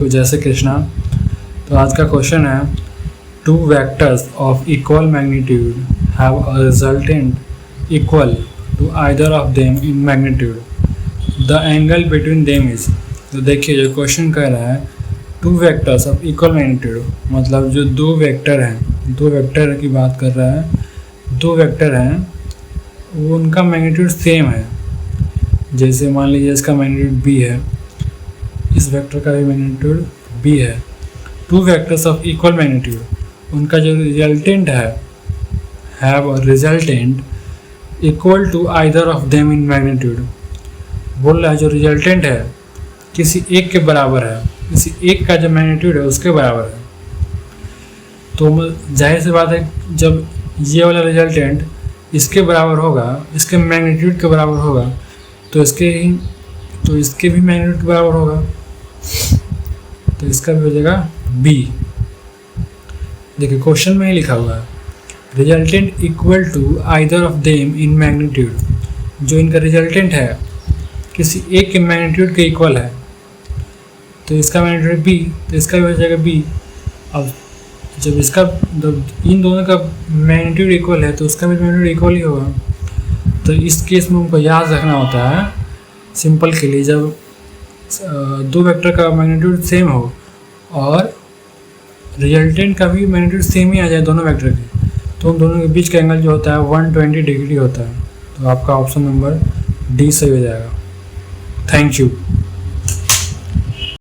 तो जैसे कृष्णा। तो आज का क्वेश्चन है, two vectors of equal magnitude have a resultant equal to either of them in magnitude, the angle between them is. तो देखिए जो क्वेश्चन कह रहा है two vectors of equal magnitude, मतलब जो दो वेक्टर हैं, दो वेक्टर की बात कर रहा है, दो वेक्टर हैं वो उनका मैग्नीट्यूड सेम है। जैसे मान लीजिए इसका मैग्नीट्यूड b है, इस वेक्टर का भी मैग्नीट्यूड b है। Two vectors of equal magnitude, उनका जो रिजल्टेंट है have a resultant equal to either of them in magnitude. बोल रहा है जो रिजल्टेंट है किसी एक के बराबर है, किसी एक का जो मैग्नीट्यूड है उसके बराबर है। तो जाहिर सी बात है जब ये वाला रिजल्टेंट इसके बराबर होगा, इसके मैग्नीट्यूड के बराबर होगा, तो इसके भी मैग्नीट्यूड के बराबर होगा, तो इसका भी हो जाएगा b। देखिए क्वेश्चन में ही लिखा हुआ है resultant equal to either of them in magnitude. जो इनका रिजल्टेंट है किसी एक के मैग्नीट्यूड के इक्वल है, तो इसका मैग्नीट्यूड b, तो इसका भी हो जाएगा b। अब जब इन दोनों का मैग्नीट्यूड इक्वल है तो उसका भी मैग्नीट्यूड इक्वल ही होगा। तो इस केस में हमको याद रखना होता है सिंपल के लिए, जब दो वेक्टर का मैग्नीट्यूड सेम हो और रिजल्टेंट का भी मैग्नीट्यूड सेम ही आ जाए दोनों वेक्टर के, तो उन दोनों के बीच का एंगल जो होता है 120 डिग्री होता है। तो आपका ऑप्शन नंबर डी सही हो जाएगा। Thank you.